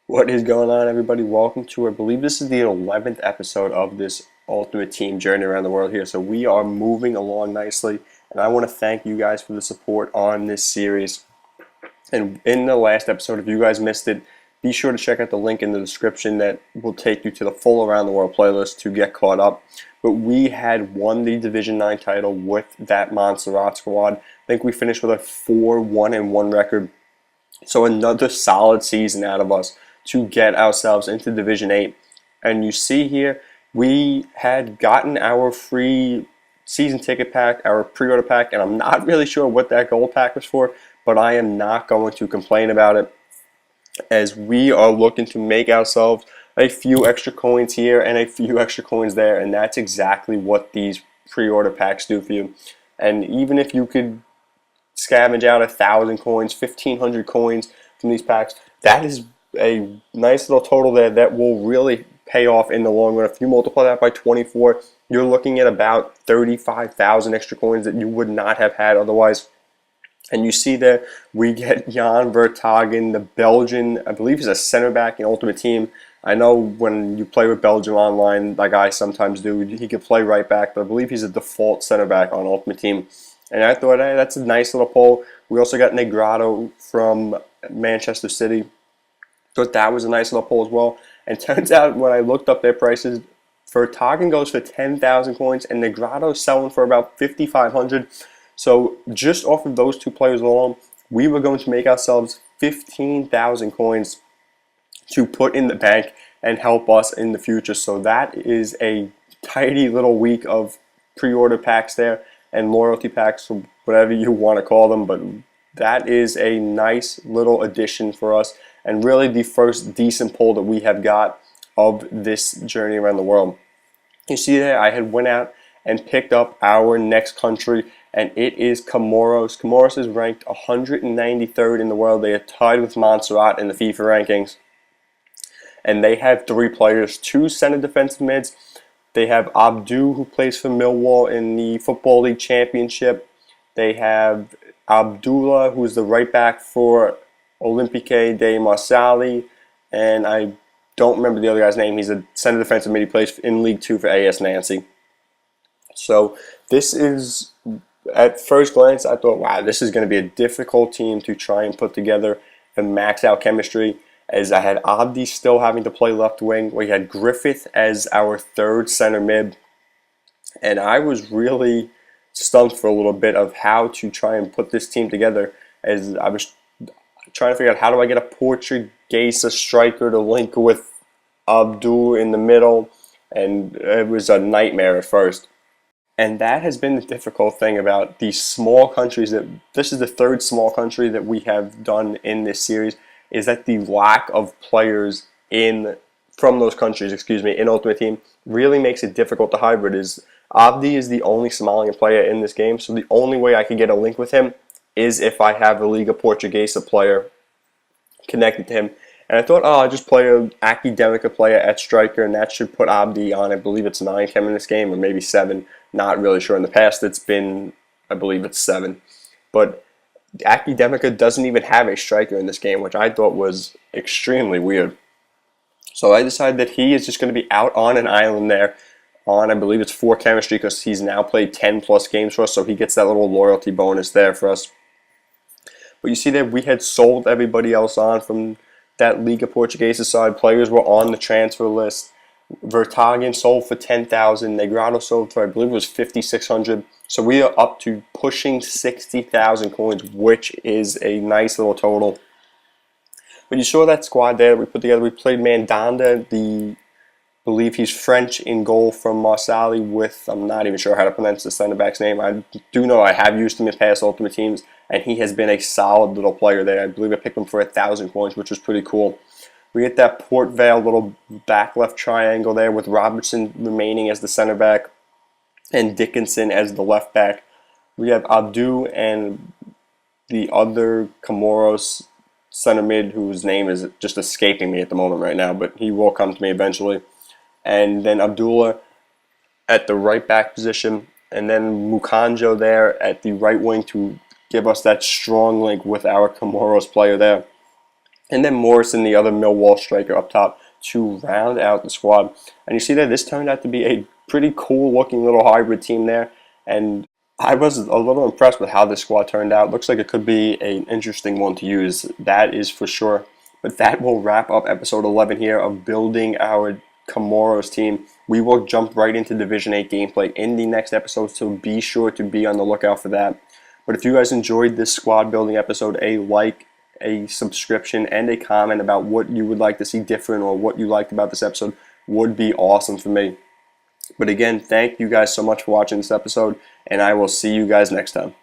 What is going on, everybody? Welcome to, I believe this is the 11th episode of this Ultimate Team journey around the world here. So we are moving along nicely, and I want to thank you guys for the support on this series. And in the last episode, if you guys missed it, be sure to check out the link in the description that will take you to the full Around the World playlist to get caught up. But we had won the Division 9 title with that Montserrat squad. I think we finished with a 4-1-1 record. So another solid season out of us to get ourselves into Division 8. And you see here, we had gotten our free season ticket pack, our pre-order pack, and I'm not really sure what that gold pack was for, but I am not going to complain about it, as we are looking to make ourselves a few extra coins here and a few extra coins there, and that's exactly what these pre-order packs do for you. And even if you could scavenge out 1,000 coins, 1,500 coins from these packs, that is a nice little total there that will really pay off in the long run. If you multiply that by 24, you're looking at about 35,000 extra coins that you would not have had otherwise. And you see there, we get Jan Vertonghen, the Belgian, I believe he's a center back in Ultimate Team. I know when you play with Belgium online, like I sometimes do, he can play right back, but I believe he's a default center back on Ultimate Team. And I thought, hey, that's a nice little pull. We also got Negrado from Manchester City. Thought that was a nice little pull as well. And turns out when I looked up their prices, Vertonghen goes for 10,000 coins and Negrado selling for about 5,500. So just off of those two players alone, we were going to make ourselves 15,000 coins to put in the bank and help us in the future. So that is a tidy little week of pre-order packs there and loyalty packs, whatever you want to call them. But that is a nice little addition for us, and really the first decent pull that we have got of this journey around the world. You see there, I had went out and picked up our next country, and it is Comoros. Comoros is ranked 193rd in the world. They are tied with Montserrat in the FIFA rankings. And they have three players, two center defensive mids. They have Abdou, who plays for Millwall in the Football League Championship. They have Abdullah, who's the right back for Olympique de Marseille. And I don't remember the other guy's name. He's a center defensive mid. He plays in League 2 for AS Nancy. So this is, at first glance, I thought, wow, this is going to be a difficult team to try and put together and max out chemistry, as I had Abdi still having to play left wing. We had Griffith as our third center mid. And I was really stumped for a little bit of how to try and put this team together, as I was trying to figure out how do I get a Portuguese striker to link with Abdul in the middle, and it was a nightmare at first. And that has been the difficult thing about these small countries. That this is the third small country that we have done in this series, is that the lack of players from those countries, in Ultimate Team really makes it difficult to hybrid. Abdi is the only Somalian player in this game, so the only way I can get a link with him is if I have a Liga Portuguesa player connected to him. And I thought, oh, I'll just play an Academica player at striker, and that should put Abdi on, I believe it's 9 chem in this game, or maybe 7. Not really sure. In the past, it's been, I believe it's 7. But Academica doesn't even have a striker in this game, which I thought was extremely weird. So I decided that he is just going to be out on an island there on, I believe it's 4 chemistry, because he's now played 10 plus games for us, so he gets that little loyalty bonus there for us. But you see that we had sold everybody else on from that Liga Portuguesa side. Players were on the transfer list. Vertonghen sold for 10,000. Negrado sold for, I believe it was 5,600. So we are up to pushing 60,000 coins, which is a nice little total. But you saw that squad there that we put together. We played Mandanda, I believe he's French, in goal from Marseille with, I'm not even sure how to pronounce the center back's name. I do know I have used him in past Ultimate Teams, and he has been a solid little player there. I believe I picked him for 1,000 coins, which was pretty cool. We get that Port Vale little back left triangle there with Robertson remaining as the center back and Dickinson as the left back. We have Abdu and the other Comoros center mid, whose name is just escaping me at the moment right now, but he will come to me eventually. And then Abdullah at the right back position, and then Mukanjo there at the right wing to give us that strong link with our Comoros player there. and then Morrison, the other Millwall striker, up top to round out the squad. And you see that this turned out to be a pretty cool looking little hybrid team there, and I was a little impressed with how this squad turned out. Looks like it could be an interesting one to use, that is for sure. But that will wrap up episode 11 here of building our Comoros team. We will jump right into Division 8 gameplay in the next episode, so be sure to be on the lookout for that. But if you guys enjoyed this squad building episode, a like, a subscription, and a comment about what you would like to see different or what you liked about this episode would be awesome for me. But again, thank you guys so much for watching this episode, and I will see you guys next time.